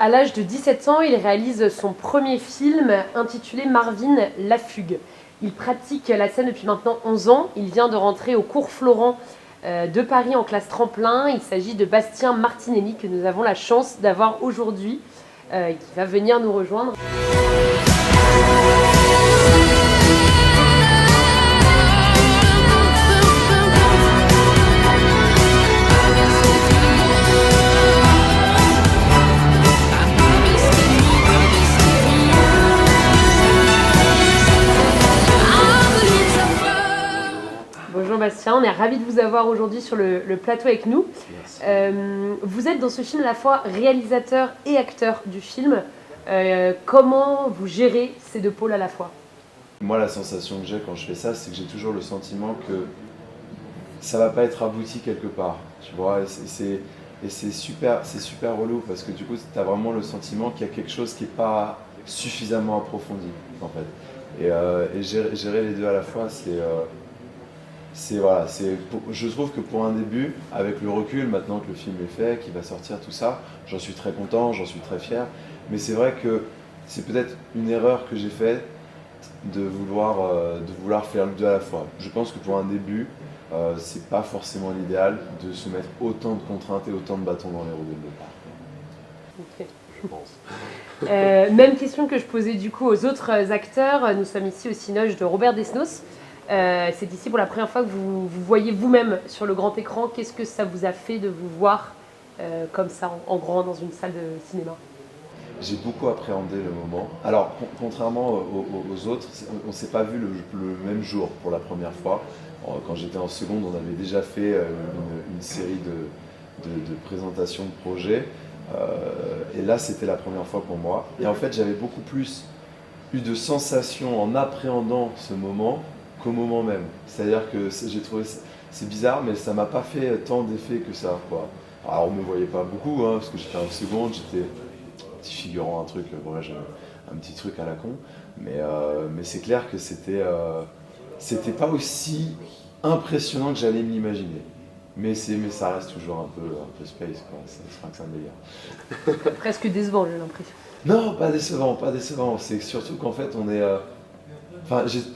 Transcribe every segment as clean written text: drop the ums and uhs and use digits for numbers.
À l'âge de 17 ans, il réalise son premier film intitulé Marvin la fugue. Il pratique la scène depuis maintenant 11 ans. Il vient de rentrer au cours Florent de Paris en classe tremplin. Il s'agit de Bastien Martinelli que nous avons la chance d'avoir aujourd'hui et qui va venir nous rejoindre. Bonjour Bastien, on est ravis de vous avoir aujourd'hui sur le plateau avec nous. Vous êtes dans ce film à la fois réalisateur et acteur du film. Comment vous gérez ces deux pôles à la fois ? Moi, la sensation que j'ai quand je fais ça, c'est que j'ai toujours le sentiment que ça va pas être abouti quelque part, tu vois, et c'est super relou parce que du coup, tu as vraiment le sentiment qu'il y a quelque chose qui est pas suffisamment approfondi, en fait. Et gérer les deux à la fois, je trouve que pour un début, avec le recul, maintenant que le film est fait, qu'il va sortir, tout ça, j'en suis très content, j'en suis très fier. Mais c'est vrai que c'est peut-être une erreur que j'ai faite de vouloir faire les deux à la fois. Je pense que pour un début, c'est pas forcément l'idéal de se mettre autant de contraintes et autant de bâtons dans les roues dès le départ. Ok. Je pense. Même question que je posais du coup aux autres acteurs. Nous sommes ici au Cinoche de Robert Desnos. C'est ici pour la première fois que vous voyez vous-même sur le grand écran. Qu'est-ce que ça vous a fait de vous voir comme ça, en grand, dans une salle de cinéma ? J'ai beaucoup appréhendé le moment. Alors, contrairement aux autres, on ne s'est pas vu le même jour pour la première fois. Quand j'étais en seconde, on avait déjà fait une série de présentations de projets. Et là, c'était la première fois pour moi. Et en fait, j'avais beaucoup plus eu de sensations en appréhendant ce moment qu'au moment même. C'est-à-dire que j'ai trouvé, c'est bizarre, mais ça m'a pas fait tant d'effet que ça, quoi. Alors, on me voyait pas beaucoup, hein, parce que j'étais en seconde, j'étais petit figurant, un petit truc à la con. Mais c'est clair que c'était pas aussi impressionnant que j'allais m'imaginer. Mais ça reste toujours un peu space, quoi. C'est pas que c'est un délire. Presque décevant, j'ai l'impression. Non, pas décevant. C'est surtout qu'en fait, on est.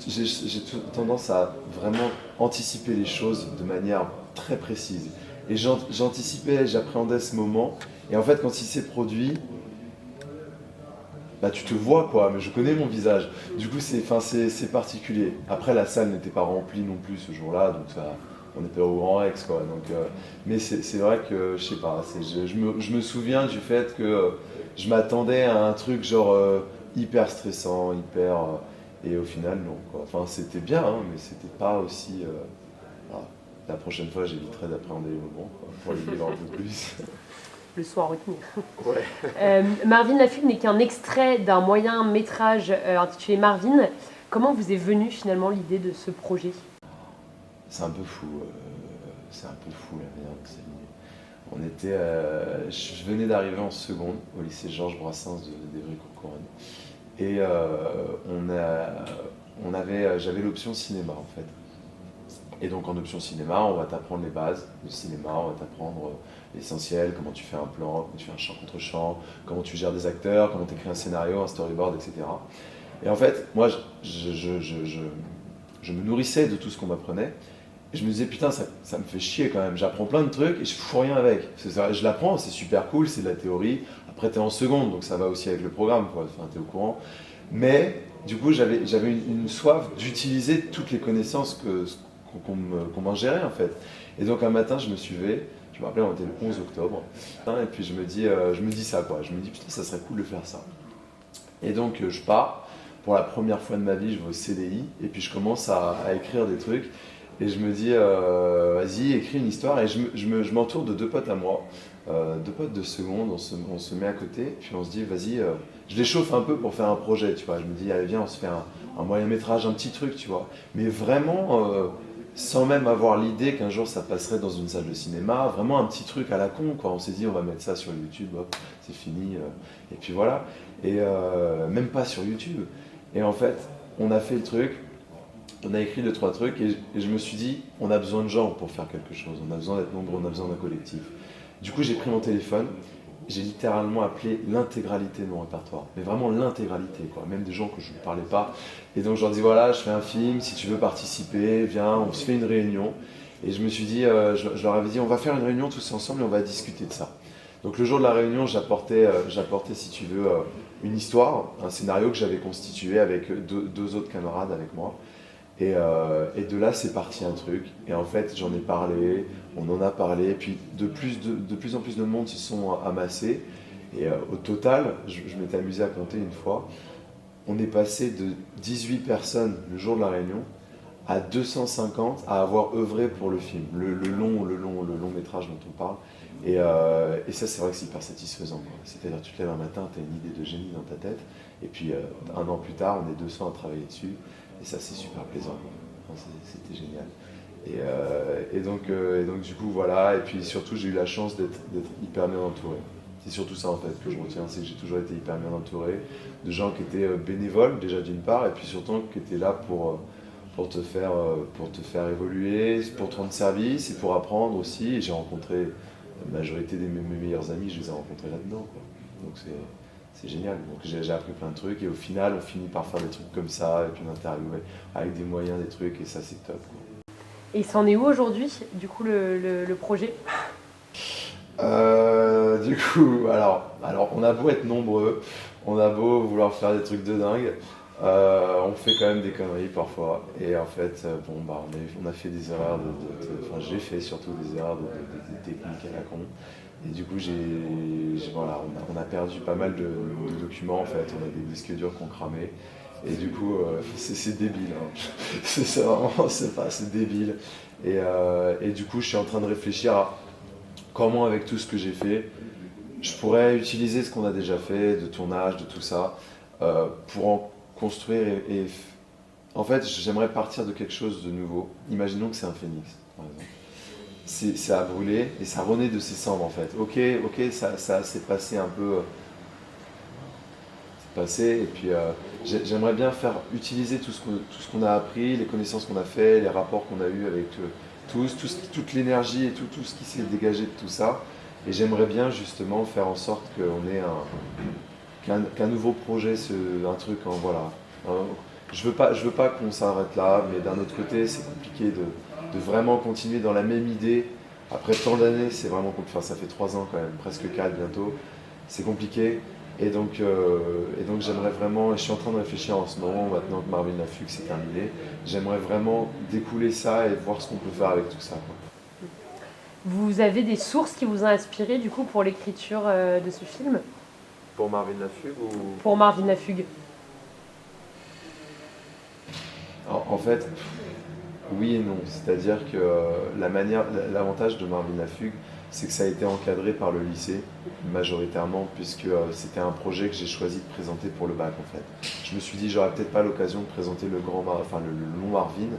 J'ai tendance à vraiment anticiper les choses de manière très précise. Et j'anticipais, j'appréhendais ce moment. Et en fait, quand il s'est produit, bah, tu te vois, quoi, mais je connais mon visage. Du coup, c'est particulier. Après, la salle n'était pas remplie non plus ce jour-là, donc on était au Grand Rex, quoi. Donc, mais c'est vrai que, je sais pas, je me souviens du fait que je m'attendais à un truc genre hyper stressant, et au final, non, quoi. Enfin, c'était bien, hein, mais c'était pas aussi... voilà. La prochaine fois, j'éviterai d'appréhender les moments, quoi, pour les vivre un peu plus. Le soir retenir. Ouais. Marvin la fugue n'est qu'un extrait d'un moyen métrage intitulé Marvin. Comment vous est venue finalement l'idée de ce projet ? C'est un peu fou la manière dont c'est lié. On était, je venais d'arriver en seconde au lycée Georges Brassens d'Évry-Courcouronnes et j'avais l'option cinéma en fait. Et donc en option cinéma, on va t'apprendre les bases du cinéma, on va t'apprendre l'essentiel, comment tu fais un plan, comment tu fais un chant contre chant, comment tu gères des acteurs, comment tu écris un scénario, un storyboard, etc. Et en fait, moi, je me nourrissais de tout ce qu'on m'apprenait. Et je me disais, putain, ça me fait chier quand même, j'apprends plein de trucs et je fous rien avec. Je l'apprends, c'est super cool, c'est de la théorie. Après, t'es en seconde, donc ça va aussi avec le programme, quoi. Enfin, t'es au courant. Mais du coup, j'avais une soif d'utiliser toutes les connaissances qu'on m'ingérait en fait. Et donc un matin, je me suis levé, je me rappelais, on était le 11 octobre, et puis je me dis ça, quoi. Je me dis, putain, ça serait cool de faire ça. Et donc je pars, pour la première fois de ma vie, je vais au CDI, et puis je commence à écrire des trucs. Et je me dis, vas-y, écris une histoire. Et je m'entoure de deux potes à moi, deux potes de seconde, on se met à côté, puis on se dit, vas-y, je les chauffe un peu pour faire un projet, tu vois. Je me dis, allez, viens, on se fait un moyen métrage, un petit truc, tu vois. Mais vraiment, sans même avoir l'idée qu'un jour ça passerait dans une salle de cinéma, vraiment un petit truc à la con, quoi. On s'est dit, on va mettre ça sur YouTube, hop, c'est fini, et puis voilà. Et même pas sur YouTube. Et en fait, on a fait le truc. On a écrit 2-3 trucs et je me suis dit, on a besoin de gens pour faire quelque chose, on a besoin d'être nombreux, on a besoin d'un collectif. Du coup, j'ai pris mon téléphone j'ai littéralement appelé l'intégralité de mon répertoire, mais vraiment l'intégralité, quoi, même des gens que je ne parlais pas. Et donc je leur dis voilà, je fais un film, si tu veux participer, viens, on se fait une réunion. Et je me suis dit, je leur avais dit, on va faire une réunion tous ensemble et on va discuter de ça. Donc le jour de la réunion, j'apportais, si tu veux, une histoire, un scénario que j'avais constitué avec deux autres camarades avec moi. Et de là, c'est parti un truc. Et en fait, j'en ai parlé, on en a parlé. Et puis, de plus en plus de monde se sont amassés. Et au total, je m'étais amusé à compter une fois, on est passé de 18 personnes le jour de la réunion à 250 à avoir œuvré pour le film, le long métrage dont on parle. Et ça, c'est vrai que c'est hyper satisfaisant, quoi. C'est-à-dire, tu te lèves un matin, tu as une idée de génie dans ta tête. Et puis, un an plus tard, on est 200 à travailler dessus. Et ça, c'est super plaisant. Enfin, c'était génial. Et donc, du coup, voilà. Et puis, surtout, j'ai eu la chance d'être hyper bien entouré. C'est surtout ça, en fait, que je retiens. C'est que j'ai toujours été hyper bien entouré de gens qui étaient bénévoles, déjà d'une part, et puis surtout qui étaient là pour te faire évoluer, pour te rendre service et pour apprendre aussi. Et j'ai rencontré la majorité de mes meilleurs amis, je les ai rencontrés là-dedans, quoi. Donc, c'est génial. Donc j'ai appris plein de trucs et au final on finit par faire des trucs comme ça et puis on interviewe avec des moyens, des trucs et ça c'est top, quoi. Et c'en est où aujourd'hui, du coup, le projet? Du coup, alors on a beau être nombreux, on a beau vouloir faire des trucs de dingue, on fait quand même des conneries parfois. Et en fait, bon, bah, on a fait des erreurs, enfin j'ai fait surtout des erreurs de techniques à la con. Et du coup, voilà, on a perdu pas mal de documents en fait, on a des disques durs qu'on cramait. Et du coup, c'est débile, hein. C'est débile. Et du coup, je suis en train de réfléchir à comment, avec tout ce que j'ai fait, je pourrais utiliser ce qu'on a déjà fait, de tournage, de tout ça, pour en construire. En fait, j'aimerais partir de quelque chose de nouveau. Imaginons que c'est un phénix, par exemple. Ça a brûlé et ça renaît de ses cendres en fait. Ok, ça s'est passé un peu, c'est passé et puis j'aimerais bien faire utiliser tout ce qu'on a appris, les connaissances qu'on a fait, les rapports qu'on a eus avec toute l'énergie et tout ce qui s'est dégagé de tout ça. Et j'aimerais bien justement faire en sorte qu'on ait qu'un nouveau projet, un truc en voilà. Je veux pas qu'on s'arrête là, mais d'un autre côté, c'est compliqué de vraiment continuer dans la même idée. Après tant d'années, c'est vraiment compliqué. Enfin, ça fait 3 ans quand même, presque 4 bientôt. C'est compliqué. Et donc j'aimerais vraiment, et je suis en train de réfléchir en ce moment, maintenant que Marvin Lafugue c'est terminé, j'aimerais vraiment découler ça et voir ce qu'on peut faire avec tout ça, quoi. Vous avez des sources qui vous ont inspiré, du coup, pour l'écriture de ce film? Pour Marvin Lafugue ou... Pour Marvin Lafugue. En fait, oui et non. C'est-à-dire que l'avantage de Marvin Lafugue, c'est que ça a été encadré par le lycée, majoritairement, puisque c'était un projet que j'ai choisi de présenter pour le bac, en fait. Je me suis dit, j'aurais peut-être pas l'occasion de présenter le long Marvin.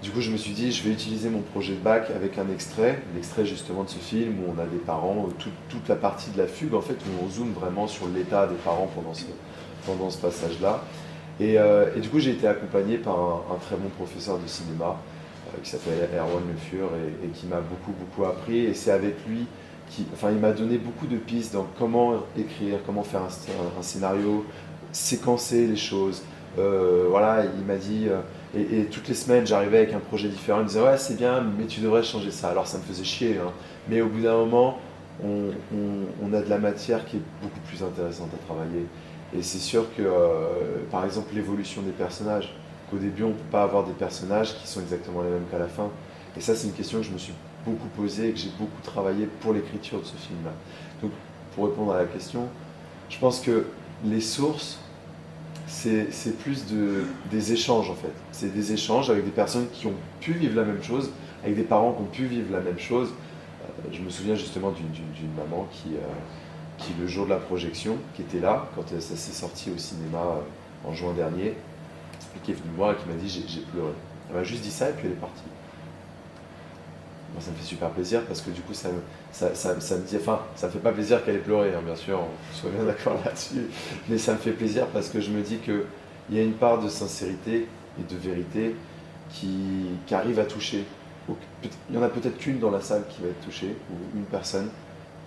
Du coup, je me suis dit, je vais utiliser mon projet de bac avec un extrait, l'extrait justement de ce film où on a des parents, toute la partie de la fugue, en fait, où on zoome vraiment sur l'état des parents pendant ce passage-là. Et du coup, j'ai été accompagné par un très bon professeur de cinéma qui s'appelle Erwan Le Fur et qui m'a beaucoup appris. Et c'est avec lui il m'a donné beaucoup de pistes dans comment écrire, comment faire un scénario, séquencer les choses. Voilà, il m'a dit, et toutes les semaines, j'arrivais avec un projet différent. Il me disait, ouais, c'est bien, mais tu devrais changer ça. Alors ça me faisait chier, hein. Mais au bout d'un moment, on a de la matière qui est beaucoup plus intéressante à travailler. Et c'est sûr que, par exemple, l'évolution des personnages, qu'au début, on ne peut pas avoir des personnages qui sont exactement les mêmes qu'à la fin. Et ça, c'est une question que je me suis beaucoup posée et que j'ai beaucoup travaillé pour l'écriture de ce film-là. Donc, pour répondre à la question, je pense que les sources, c'est plus des échanges, en fait. C'est des échanges avec des personnes qui ont pu vivre la même chose, avec des parents qui ont pu vivre la même chose. Je me souviens justement d'une maman qui, le jour de la projection, qui était là, quand ça s'est sorti au cinéma en juin dernier, et qui est venue me voir et qui m'a dit j'ai pleuré. Elle m'a juste dit ça et puis elle est partie. Moi, ça me fait super plaisir parce que du coup, ça me dit, enfin, ça me fait pas plaisir qu'elle ait pleuré, hein, bien sûr, on soit bien d'accord là-dessus, mais ça me fait plaisir parce que je me dis qu'il y a une part de sincérité et de vérité qui arrive à toucher. Il y en a peut-être qu'une dans la salle qui va être touchée, ou une personne.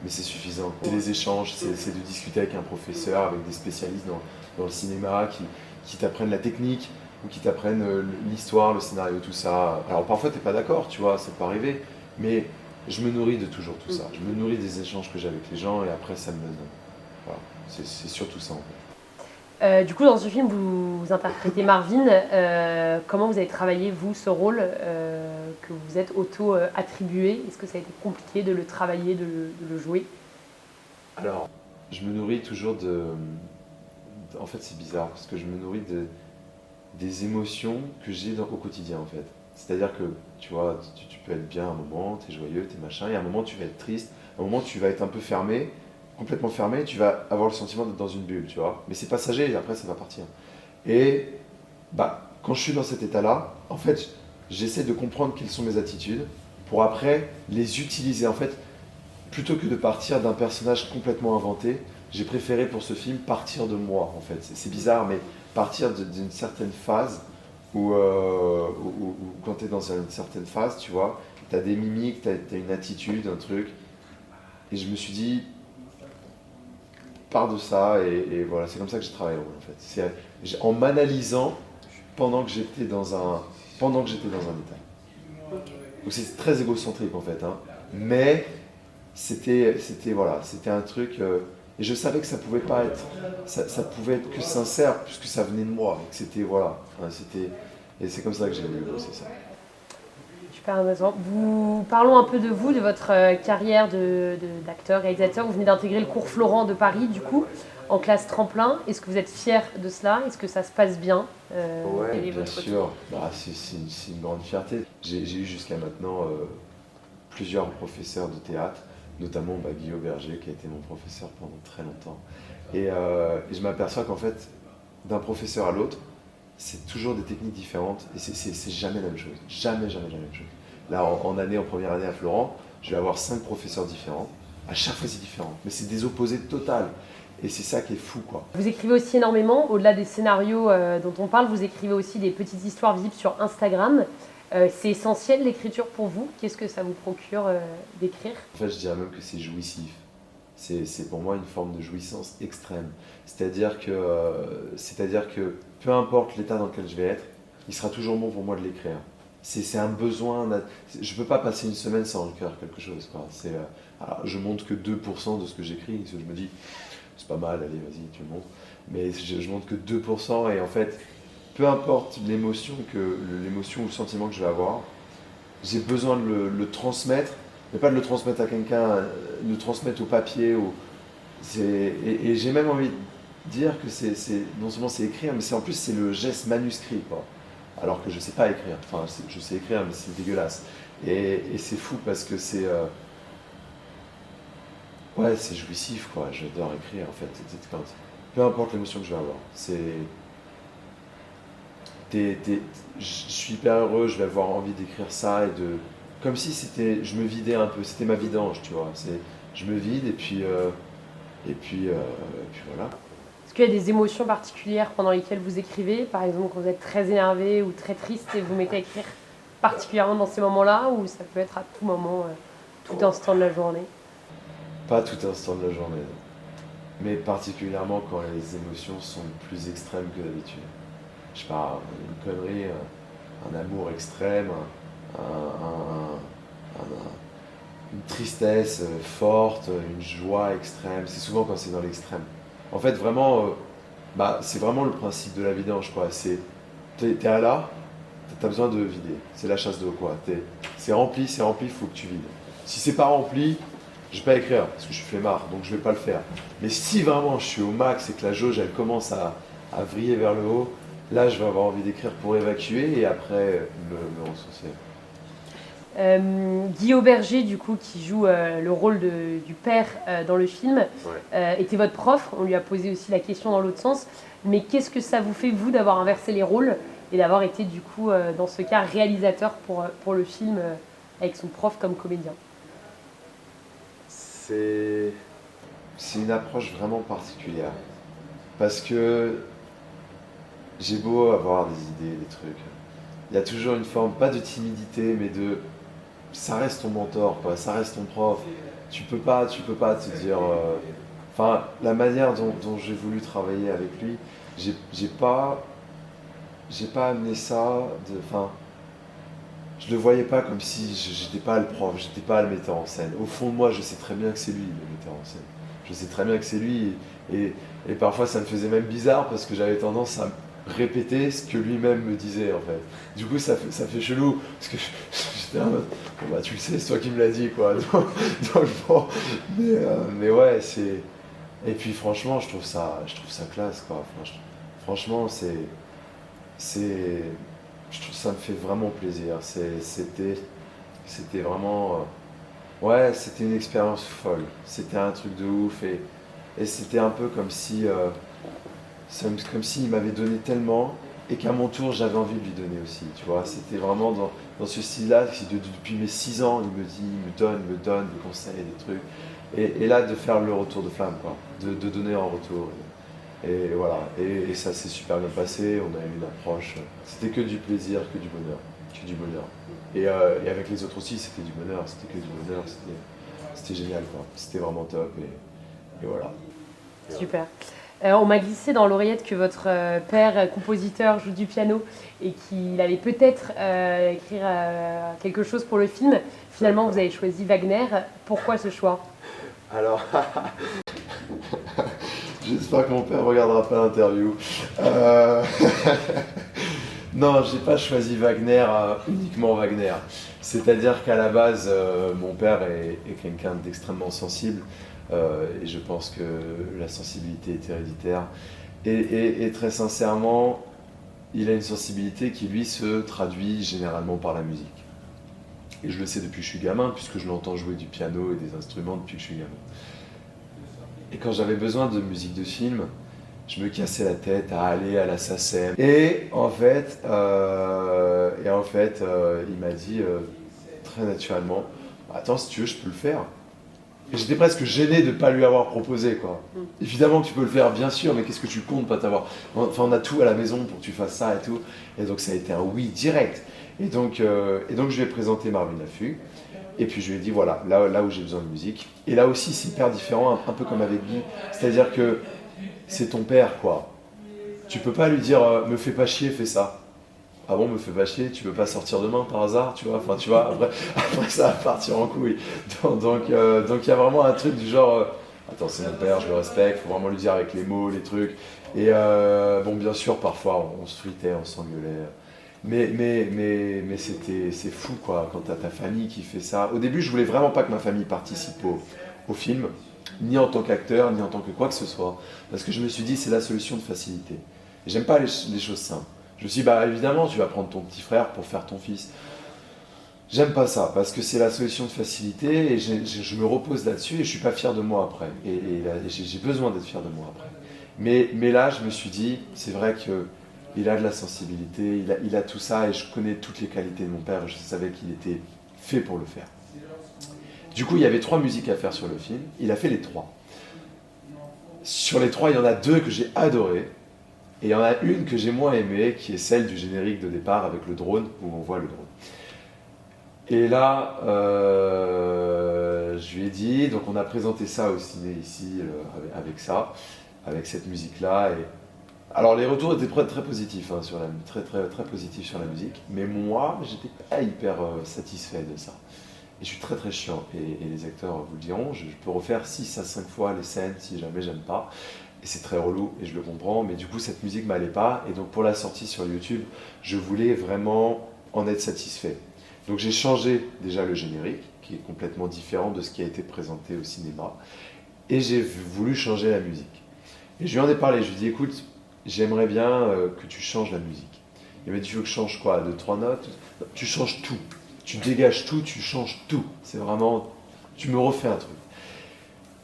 mais c'est suffisant. C'est les échanges, c'est de discuter avec un professeur, avec des spécialistes dans le cinéma qui t'apprennent la technique ou qui t'apprennent l'histoire, le scénario, tout ça. Alors parfois t'es pas d'accord, tu vois, ça peut arriver, mais je me nourris de toujours tout ça. Je me nourris des échanges que j'ai avec les gens et après ça me donne. Voilà, c'est surtout ça en fait. Du coup, dans ce film, vous interprétez Marvin. Comment vous avez travaillé, vous, ce rôle que vous êtes auto-attribué? Est-ce que ça a été compliqué de le travailler, de le jouer? Alors, je me nourris toujours de. En fait, c'est bizarre parce que je me nourris des émotions que j'ai au quotidien en fait. C'est-à-dire que, tu vois, tu peux être bien à un moment, tu es joyeux, tu es machin, et à un moment tu vas être triste, à un moment tu vas être un peu fermé, complètement fermé, tu vas avoir le sentiment d'être dans une bulle, tu vois. Mais c'est passager et après ça va partir. Et bah, quand je suis dans cet état-là, en fait, j'essaie de comprendre quelles sont mes attitudes pour après les utiliser. En fait, plutôt que de partir d'un personnage complètement inventé, j'ai préféré pour ce film partir de moi, en fait. C'est bizarre, mais partir d'une certaine phase où quand tu es dans une certaine phase, tu vois, tu as des mimiques, tu as une attitude, un truc. Et je me suis dit, pars de ça, et voilà, c'est comme ça que j'ai travaillé le rôle, en fait. En m'analysant pendant que j'étais dans un état. Donc c'est très égocentrique, en fait, hein. Mais c'était un truc. Et je savais que ça pouvait pas être, ça pouvait être que sincère, puisque ça venait de moi. Et que c'était, voilà. Enfin, et c'est comme ça que j'ai voulu bosser ça. Super intéressant. Parlons un peu de vous, de votre carrière d'acteur, réalisateur. Vous venez d'intégrer le cours Florent de Paris, du coup, en classe tremplin. Est-ce que vous êtes fier de cela? Est-ce que ça se passe bien? Ouais, Quel est bien votre sûr. Bah, c'est une grande fierté. J'ai eu jusqu'à maintenant plusieurs professeurs de théâtre, notamment Guillaume Berger, qui a été mon professeur pendant très longtemps. Et je m'aperçois qu'en fait, d'un professeur à l'autre, c'est toujours des techniques différentes et c'est jamais la même chose. Jamais, jamais, jamais la même chose. Là, en première année à Florent, je vais avoir 5 professeurs différents. À chaque fois, c'est différent. Mais c'est des opposés total. Et c'est ça qui est fou, quoi. Vous écrivez aussi énormément, au-delà des scénarios dont on parle, vous écrivez aussi des petites histoires visibles sur Instagram. C'est essentiel l'écriture pour vous? Qu'est-ce que ça vous procure d'écrire? En fait, je dirais même que c'est jouissif. C'est pour moi une forme de jouissance extrême. C'est-à-dire que peu importe l'état dans lequel je vais être, il sera toujours bon pour moi de l'écrire. C'est un besoin. Je ne peux pas passer une semaine sans écrire quelque chose, quoi. Alors, je montre que 2% de ce que j'écris. Je me dis, c'est pas mal, allez, vas-y, tu le montres. Mais je montre que 2%, et en fait, peu importe l'émotion ou le sentiment que je vais avoir, j'ai besoin de le transmettre, mais pas de le transmettre à quelqu'un, de le transmettre au papier. Et j'ai même envie de dire que non seulement c'est écrire, mais en plus c'est le geste manuscrit, quoi. Alors que je sais pas écrire. Enfin, je sais écrire, mais c'est dégueulasse. Et c'est fou parce que ouais, c'est jouissif, quoi. J'adore écrire, en fait. Peu importe l'émotion que je vais avoir. Je suis hyper heureux, je vais avoir envie d'écrire ça comme si je me vidais un peu, c'était ma vidange, tu vois. Je me vide et puis voilà. Est-ce qu'il y a des émotions particulières pendant lesquelles vous écrivez? Par exemple, quand vous êtes très énervé ou très triste et vous mettez à écrire particulièrement dans ces moments-là, ou ça peut être à tout moment, tout instant de la journée? Pas tout instant de la journée, mais particulièrement quand les émotions sont plus extrêmes que d'habitude. Je sais pas, une connerie, un amour extrême, un- une tristesse forte, une joie extrême. C'est souvent quand c'est dans l'extrême. En fait, vraiment, c'est vraiment le principe de la vidange, quoi. T'es à là, t'as besoin de vider. C'est la chasse d'eau, quoi. C'est rempli, il faut que tu vides. Si c'est pas rempli, je vais pas écrire parce que je suis flemmard, donc je vais pas le faire. Mais si vraiment je suis au max et que la jauge elle commence à vriller vers le haut, là je vais avoir envie d'écrire pour évacuer et après me ressourcer. Guy Auberger, du coup, qui joue le rôle du père dans le film, était votre prof. On lui a posé aussi la question dans l'autre sens. Mais qu'est-ce que ça vous fait, vous, d'avoir inversé les rôles et d'avoir été, du coup, dans ce cas, réalisateur pour le film avec son prof comme comédien? C'est une approche vraiment particulière. Parce que j'ai beau avoir des idées, des trucs. Il y a toujours une forme, pas de timidité, mais ça reste ton mentor, quoi, ça reste ton prof. tu peux pas te dire. Enfin, la manière dont j'ai voulu travailler avec lui, j'ai pas, j'ai pas amené ça. Enfin, je le voyais pas comme si j'étais pas le prof, j'étais pas le metteur en scène. Au fond de moi, je sais très bien que c'est lui le metteur en scène. Je sais très bien que c'est lui. Et, et parfois, ça me faisait même bizarre parce que j'avais tendance à répéter ce que lui-même me disait en fait. Du coup, ça fait chelou parce que j'étais en mode, bon bah tu le sais, c'est toi qui me l'as dit quoi. Donc, bon, mais ouais, c'est. Et puis franchement, je trouve ça classe quoi. Franchement, c'est, ça me fait vraiment plaisir. C'était vraiment, ouais, c'était une expérience folle. C'était un truc de ouf et c'était un peu comme si, comme s'il m'avait donné tellement et qu'à mon tour j'avais envie de lui donner aussi. Tu vois, c'était vraiment dans ce style-là. Depuis mes 6 ans, il me dit, il me donne des conseils, des trucs. Et là, de faire le retour de flamme, quoi, de donner en retour. Et voilà, et ça s'est super bien passé, on a eu une approche, c'était que du plaisir, que du bonheur, que du bonheur. Et avec les autres aussi, c'était du bonheur, c'était que du bonheur, c'était génial, quoi. C'était vraiment top, et voilà. Super. On m'a glissé dans l'oreillette que votre père, compositeur, joue du piano et qu'il allait peut-être écrire quelque chose pour le film. Finalement, vous avez choisi Wagner. Pourquoi ce choix? Alors, j'espère que mon père ne regardera pas l'interview. Euh, Non, j'ai pas choisi Wagner, uniquement Wagner. C'est-à-dire qu'à la base, mon père est quelqu'un d'extrêmement sensible, et je pense que la sensibilité est héréditaire. Et très sincèrement, il a une sensibilité qui lui se traduit généralement par la musique. Et je le sais depuis que je suis gamin, puisque je l'entends jouer du piano et des instruments depuis que je suis gamin. Et quand j'avais besoin de musique de film, je me cassais la tête à aller à la SACEM. Il m'a dit très naturellement, attends, si tu veux, je peux le faire. Et j'étais presque gêné de ne pas lui avoir proposé, quoi. Évidemment que tu peux le faire, bien sûr, mais qu'est-ce que tu comptes pas t'avoir. Enfin, on a tout à la maison pour que tu fasses ça et tout. Et donc ça a été un oui direct. Et donc je lui ai présenté Marvin Lafugue. Et puis je lui ai dit, voilà, là où j'ai besoin de musique. Et là aussi, c'est hyper différent, un peu comme avec Guy. C'est-à-dire que c'est ton père, quoi. Tu peux pas lui dire, me fais pas chier, fais ça. Ah bon, me fais pas chier, tu peux pas sortir demain par hasard, tu vois. Enfin, tu vois, après ça va partir en couille. Donc, il y a vraiment un truc du genre, attends, c'est mon père, je le respecte, faut vraiment lui dire avec les mots, les trucs. Et bon, bien sûr, parfois, on se fritait, on s'engueulait. C'est fou, quoi, quand t'as ta famille qui fait ça. Au début, je voulais vraiment pas que ma famille participe au film, ni en tant qu'acteur, ni en tant que quoi que ce soit. Parce que je me suis dit, c'est la solution de facilité. Et j'aime pas les choses simples. Je me suis dit, bah évidemment, tu vas prendre ton petit frère pour faire ton fils. J'aime pas ça, parce que c'est la solution de facilité, et je me repose là-dessus, et je suis pas fier de moi après. J'ai besoin d'être fier de moi après. Mais là, je me suis dit, c'est vrai qu'il a de la sensibilité, il a tout ça, et je connais toutes les qualités de mon père, et je savais qu'il était fait pour le faire. Du coup, il y avait 3 musiques à faire sur le film, il a fait les 3. Sur les 3, il y en a 2 que j'ai adorées, et il y en a une que j'ai moins aimée, qui est celle du générique de départ avec le drone, où on voit le drone. Et là, je lui ai dit, donc on a présenté ça au ciné ici, avec ça, avec cette musique-là. Alors les retours étaient très positifs, hein, très positifs sur la musique, mais moi, j'étais pas hyper satisfait de ça. Et je suis très chiant, et les acteurs vous le diront, je peux refaire 6 à 5 fois les scènes si jamais j'aime pas. Et c'est très relou, et je le comprends, mais du coup cette musique m'allait pas, et donc pour la sortie sur YouTube, je voulais vraiment en être satisfait. Donc j'ai changé déjà le générique, qui est complètement différent de ce qui a été présenté au cinéma, et j'ai voulu changer la musique. Et je lui en ai parlé, je lui ai dit, écoute, j'aimerais bien que tu changes la musique. Il m'a dit, tu veux que je change quoi? 2, 3 notes? Tu changes tout. Tu dégages tout, tu changes tout. C'est vraiment, tu me refais un truc.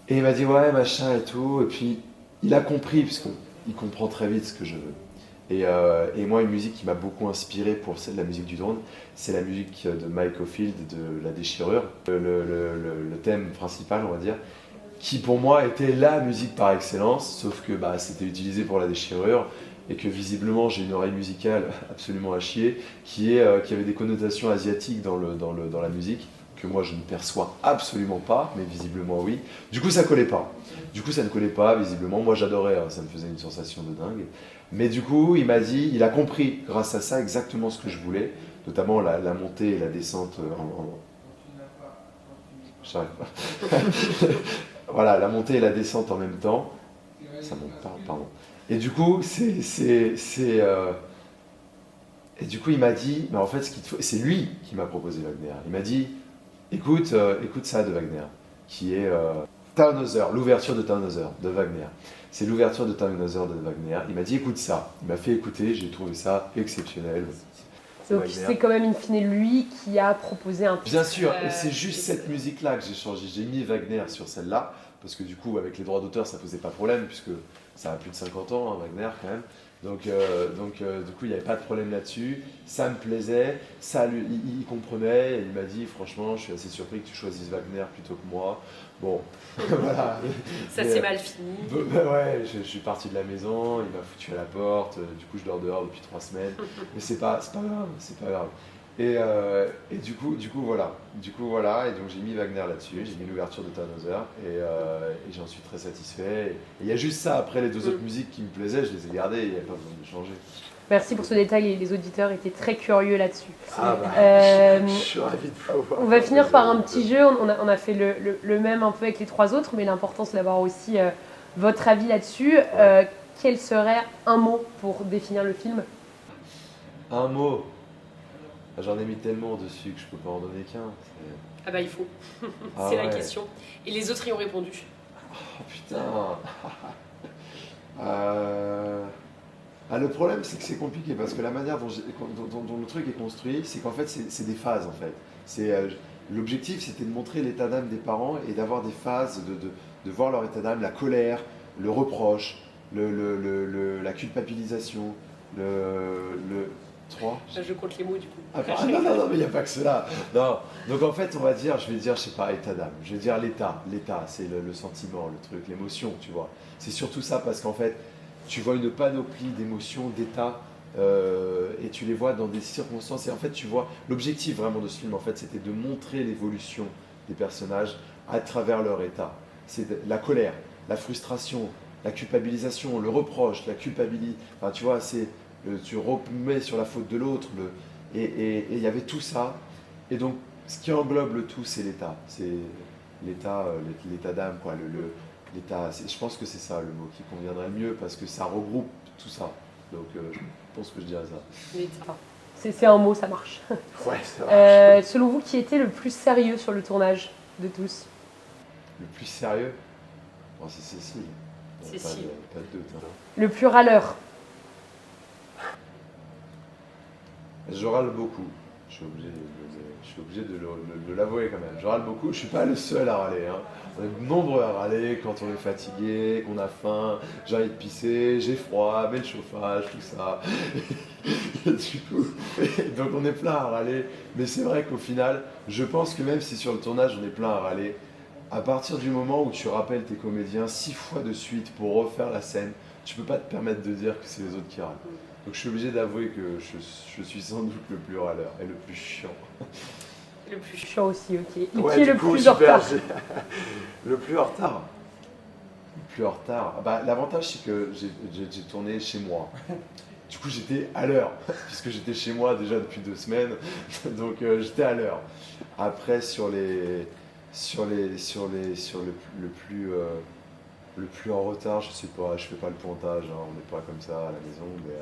Et il m'a dit, ouais, machin et tout, et puis il a compris, parce qu'il comprend très vite ce que je veux. Et moi, une musique qui m'a beaucoup inspiré pour celle de la musique du drone, c'est la musique de Mike Oldfield, de La Déchirure, le thème principal, on va dire, qui pour moi était la musique par excellence, sauf que c'était utilisé pour La Déchirure, et que visiblement j'ai une oreille musicale absolument à chier, qui avait des connotations asiatiques dans la musique, que moi je ne perçois absolument pas, mais visiblement oui. Du coup, ça collait pas. Du coup, ça ne collait pas, visiblement. Moi, j'adorais, hein, ça me faisait une sensation de dingue. Mais du coup, il m'a dit, il a compris, grâce à ça, exactement ce que je voulais, notamment la montée et la descente j'arrive pas. Voilà, la montée et la descente en même temps. Ça monte pas, pardon. Et du coup, et du coup, il m'a dit, mais en fait, c'est lui qui m'a proposé Wagner. Il m'a dit, écoute ça de Wagner, qui est Tannhäuser, l'ouverture de Tannhäuser, de Wagner. C'est l'ouverture de Tannhäuser de Wagner. Il m'a dit, écoute ça. Il m'a fait écouter, j'ai trouvé ça exceptionnel. Donc c'est quand même in fine lui qui a proposé un titre. Bien sûr, et c'est juste cette musique-là que j'ai changé. J'ai mis Wagner sur celle-là, parce que du coup, avec les droits d'auteur, ça posait pas problème, puisque ça a plus de 50 ans, hein, Wagner, quand même. Donc, du coup, il n'y avait pas de problème là-dessus. Ça me plaisait, il comprenait, et il m'a dit, franchement, je suis assez surpris que tu choisisses Wagner plutôt que moi. Bon, voilà. Ça s'est mal fini. Ouais, je suis parti de la maison, il m'a foutu à la porte, du coup, je dors dehors depuis 3 semaines. Mais c'est pas grave, c'est pas grave. Et du coup, voilà. Et donc j'ai mis Wagner là-dessus, j'ai mis l'ouverture de Tannhäuser et j'en suis très satisfait. Et il y a juste ça, après les deux autres musiques qui me plaisaient, je les ai gardées, il n'y avait pas besoin de changer. Merci pour ce détail, les auditeurs étaient très curieux là-dessus. Je suis ravi de vous voir. On va finir par un petit jeu, on a fait le même un peu avec les 3 autres, mais l'important c'est d'avoir aussi votre avis là-dessus. Quel serait un mot pour définir le film? Un mot. J'en ai mis tellement dessus que je peux pas en donner qu'un. Ah bah il faut, c'est la question. Et les autres y ont répondu. Oh putain. Le problème c'est que c'est compliqué parce que la manière dont le truc est construit, c'est qu'en fait c'est des phases en fait. L'objectif c'était de montrer l'état d'âme des parents et d'avoir des phases, de voir leur état d'âme, la colère, le reproche, la culpabilisation, le 3. Je compte les mots du coup. Non, mais il n'y a pas que cela. Non. Donc en fait, je vais dire, je sais pas, état d'âme. Je vais dire l'état. L'état, c'est le sentiment, le truc, l'émotion, tu vois. C'est surtout ça parce qu'en fait, tu vois une panoplie d'émotions, d'états, et tu les vois dans des circonstances. Et en fait, tu vois, l'objectif vraiment de ce film, en fait, c'était de montrer l'évolution des personnages à travers leur état. C'est la colère, la frustration, la culpabilisation, le reproche, la culpabilité. Enfin, tu vois, tu remets sur la faute de l'autre, et il y avait tout ça. Et donc, ce qui englobe le tout, c'est l'état. C'est l'état d'âme, quoi. L'état, je pense que c'est ça le mot qui conviendrait le mieux, parce que ça regroupe tout ça. Donc, je pense que je dirais ça. L'état. C'est un mot, ça marche. Ouais, ça marche. Selon vous, qui était le plus sérieux sur le tournage de tous? Le plus sérieux? Oh, c'est Cécile. Cécile. Pas de doute. Hein. Le plus râleur? Je râle beaucoup. Je suis obligé de l'avouer quand même. Je râle beaucoup. Je ne suis pas le seul à râler. Hein. On est nombreux à râler quand on est fatigué, qu'on a faim, j'ai envie de pisser, j'ai froid, mets le chauffage, tout ça. Du coup, donc on est plein à râler. Mais c'est vrai qu'au final, je pense que même si sur le tournage on est plein à râler, à partir du moment où tu rappelles tes comédiens 6 fois de suite pour refaire la scène, tu peux pas te permettre de dire que c'est les autres qui râlent. Donc je suis obligé d'avouer que je suis sans doute le plus râleur et le plus chiant. Le plus chiant aussi, ok. Et Ouais, qui est le coup, plus en retard? Le plus en retard. Le plus en retard. Bah, l'avantage c'est que j'ai tourné chez moi. Du coup j'étais à l'heure, puisque j'étais chez moi déjà depuis 2 semaines. Donc j'étais à l'heure. Après le plus en retard, je sais pas, je fais pas le pointage, hein, on n'est pas comme ça à la maison, mais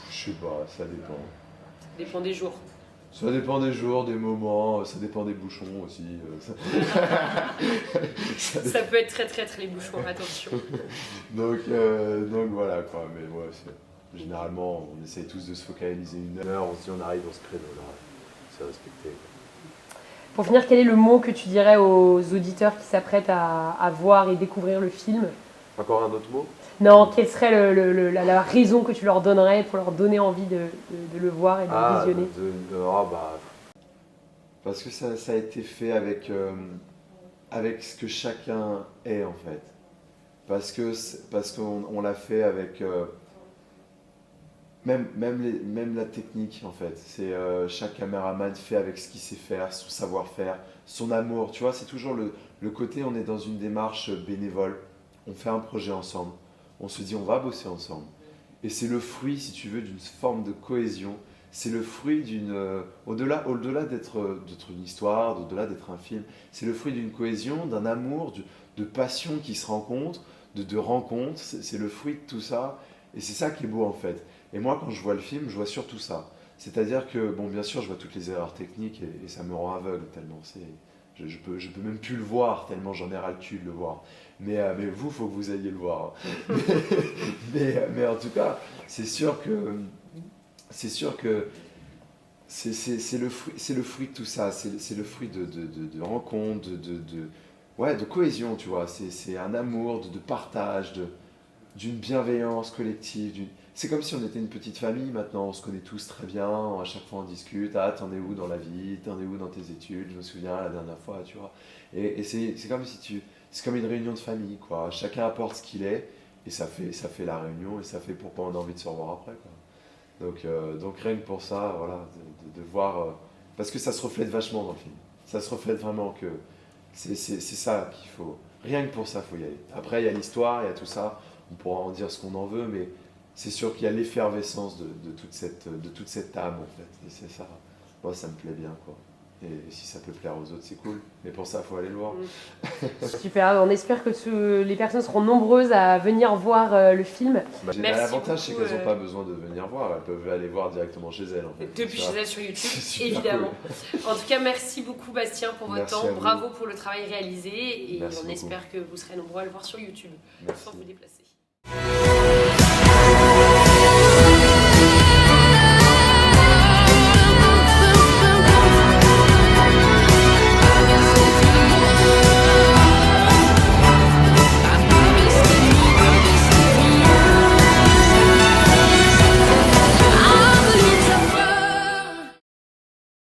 je sais pas, ça dépend. Ça dépend des jours. Ça dépend des jours, des moments, ça dépend des bouchons aussi. Ça peut être très les bouchons, attention. donc voilà quoi, mais ouais, généralement on essaye tous de se focaliser 1 heure, on se dit on arrive dans ce créneau-là, c'est respecté. Pour finir, quel est le mot que tu dirais aux auditeurs qui s'apprêtent à voir et découvrir le film? Encore un autre mot? Non, quelle serait la raison que tu leur donnerais pour leur donner envie de le voir et de le visionner? Parce que ça a été fait avec ce que chacun est en fait. Parce qu'on l'a fait avec même la technique, en fait. C'est chaque caméraman fait avec ce qu'il sait faire, son savoir-faire, son amour. Tu vois, c'est toujours le côté, on est dans une démarche bénévole. On fait un projet ensemble. On se dit, on va bosser ensemble. Et c'est le fruit, si tu veux, d'une forme de cohésion. C'est le fruit au-delà d'être une histoire, au-delà d'être un film, c'est le fruit d'une cohésion, d'un amour, de passion qui se rencontrent, de rencontres. C'est le fruit de tout ça. Et c'est ça qui est beau en fait. Et moi, quand je vois le film, je vois surtout ça. C'est-à-dire que, bon, bien sûr, je vois toutes les erreurs techniques et ça me rend aveugle tellement. Je peux même plus le voir tellement j'en ai ras le cul de le voir. Mais vous, faut que vous alliez le voir. Mais en tout cas, c'est sûr que c'est le fruit de tout ça. C'est le fruit de rencontres, ouais, de cohésion, tu vois. C'est un amour, de partage, d'une bienveillance collective. C'est comme si on était une petite famille maintenant, on se connaît tous très bien, à chaque fois on discute, ah t'en es où dans la vie, t'en es où dans tes études, je me souviens la dernière fois, tu vois. Et c'est comme si c'est comme une réunion de famille, quoi. Chacun apporte ce qu'il est, et ça fait la réunion, et ça fait pourquoi on a envie de se revoir après, quoi. Donc rien que pour ça, voilà, de voir, parce que ça se reflète vachement dans le film. Ça se reflète vraiment que c'est ça qu'il faut, rien que pour ça, il faut y aller. Après, il y a l'histoire, il y a tout ça, on pourra en dire ce qu'on en veut, mais c'est sûr qu'il y a l'effervescence de toute cette âme, en fait. Et c'est ça, moi, ça me plaît bien, quoi. Et si ça peut plaire aux autres, c'est cool. Mais pour ça, il faut aller le voir. Super, on espère que les personnes seront nombreuses à venir voir le film. L'avantage, c'est qu'elles n'ont pas besoin de venir voir, elles peuvent aller voir directement chez elles. En fait. Depuis chez elles sur YouTube, évidemment. Cool. En tout cas, merci beaucoup Bastien pour votre temps, bravo pour le travail réalisé et merci on espère que vous serez nombreux à le voir sur YouTube sans vous déplacer.